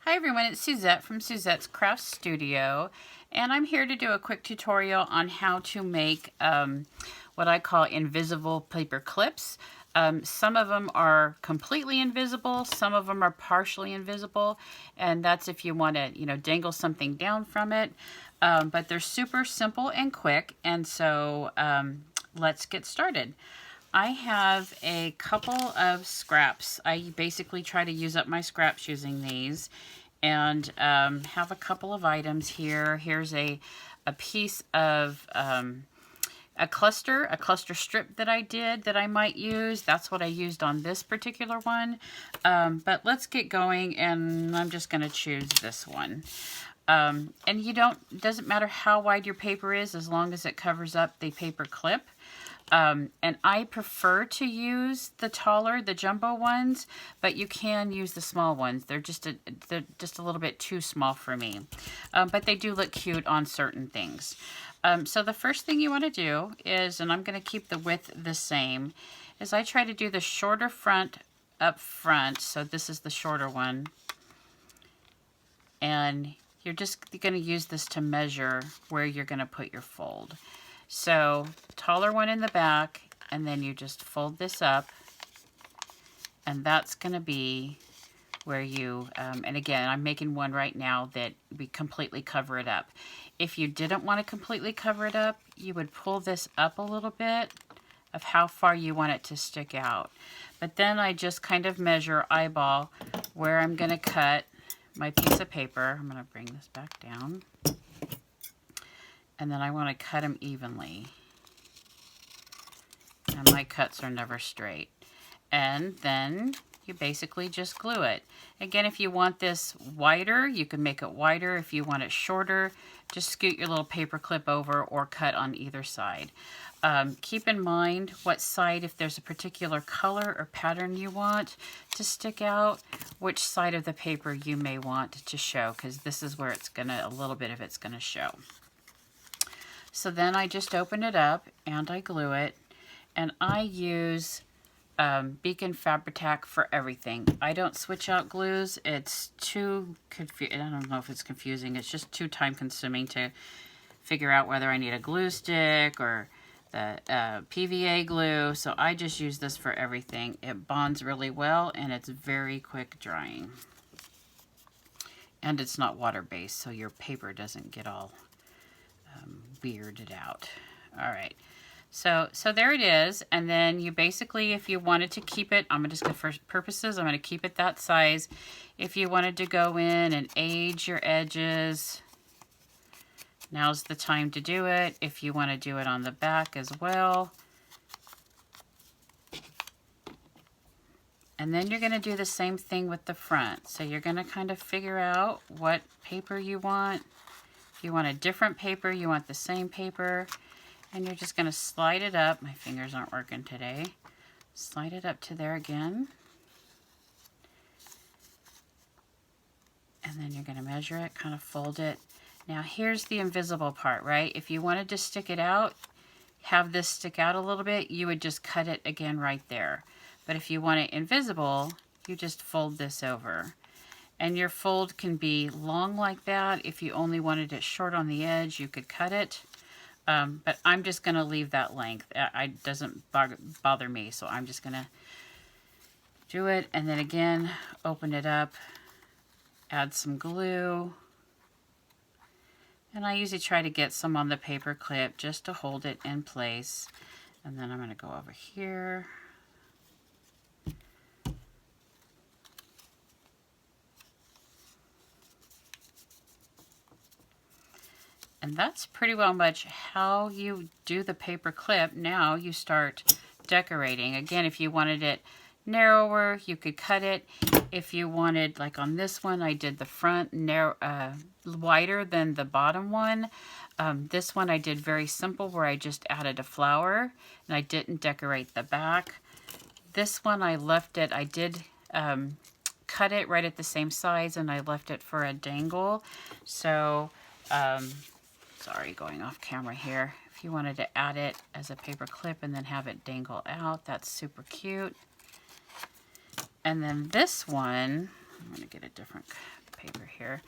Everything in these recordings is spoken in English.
Hi everyone, it's Suzette from Suzette's Craft Studio, and I'm here to do a quick tutorial on how to make what I call invisible paper clips. Some of them are completely invisible, some of them are partially invisible, and that's if you want to, dangle something down from it. But they're super simple and quick, and so let's get started. I have a couple of scraps. I basically try to use up my scraps using these, and have a couple of items here. Here's a piece of a cluster strip that I did that I might use. That's what I used on this particular one. But let's get going, and I'm just going to choose this one. And it doesn't matter how wide your paper is as long as it covers up the paper clip. And I prefer to use the jumbo ones, but you can use the small ones. They're just a little bit too small for me. But they do look cute on certain things. So the first thing you want to do is, and I'm going to keep the width the same, is I try to do the shorter front up front. So this is the shorter one. And you're just going to use this to measure where you're going to put your fold. So taller one in the back, and then you just fold this up, and that's going to be where you, and again, I'm making one right now that we completely cover it up. If you didn't want to completely cover it up, you would pull this up a little bit of how far you want it to stick out. But then I just kind of measure eyeball where I'm going to cut my piece of paper. I'm going to bring this back down. And then I want to cut them evenly. And my cuts are never straight. And then you basically just glue it. Again, if you want this wider, you can make it wider. If you want it shorter, just scoot your little paper clip over or cut on either side. Keep in mind what side, if there's a particular color or pattern you want to stick out, which side of the paper you may want to show, because this is where a little bit of it's gonna show. So then I just open it up and I glue it, and I use Beacon Fabri-Tac for everything. I don't switch out glues. It's too confusing. I don't know if it's confusing. It's just too time consuming to figure out whether I need a glue stick or the PVA glue. So I just use this for everything. It bonds really well, and it's very quick drying. And it's not water-based, so your paper doesn't get all weirded out. All right, so there it is. And then you basically, if you wanted to keep it, I'm just going for purposes, I'm going to keep it that size. If you wanted to go in and age your edges, now's the time to do it. If you want to do it on the back as well. And then you're going to do the same thing with the front. So you're going to kind of figure out what paper you want. If you want a different paper, you want the same paper, and you're just going to slide it up. My fingers aren't working today. Slide it up to there again. And then you're going to measure it, kind of fold it. Now here's the invisible part, right? If you wanted to stick it out, have this stick out a little bit, you would just cut it again right there. But if you want it invisible, you just fold this over. And your fold can be long like that. If you only wanted it short on the edge, you could cut it. But I'm just going to leave that length. It doesn't bother me, so I'm just going to do it. And then again, open it up, add some glue. And I usually try to get some on the paper clip just to hold it in place. And then I'm going to go over here. And that's pretty well much how you do the paper clip. Now you start decorating. Again, if you wanted it narrower, you could cut it. If you wanted, like on this one, I did the front wider than the bottom one. This one I did very simple, where I just added a flower, and I didn't decorate the back. This one I left it, I did cut it right at the same size, and I left it for a dangle. So, sorry, going off camera here. If you wanted to add it as a paper clip and then have it dangle out, that's super cute. And then this one, I'm going to get a different paper here,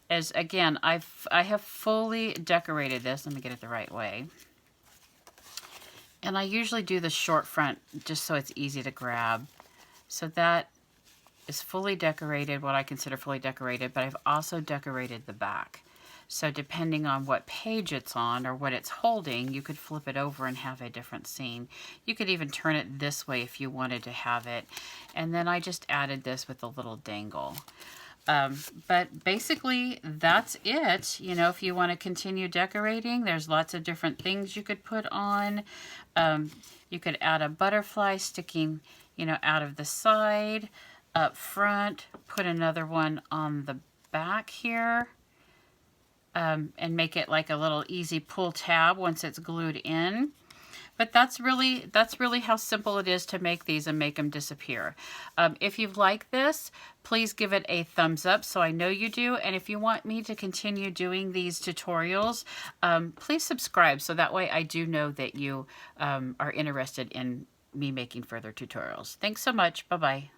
is again, I have fully decorated this. Let me get it the right way. And I usually do the short front just so it's easy to grab. So that is fully decorated, what I consider fully decorated, but I've also decorated the back. So depending on what page it's on or what it's holding, you could flip it over and have a different scene. You could even turn it this way if you wanted to have it. And then I just added this with a little dangle. But basically that's it. You know, if you want to continue decorating, there's lots of different things you could put on. You could add a butterfly sticking, you know, out of the side, up front, put another one on the back here, and make it like a little easy pull tab once it's glued in. But that's really how simple it is to make these and make them disappear. If you've liked this, please give it a thumbs up so I know you do. And if you want me to continue doing these tutorials, please subscribe so that way I do know that you are interested in me making further tutorials. Thanks so much. Bye-bye.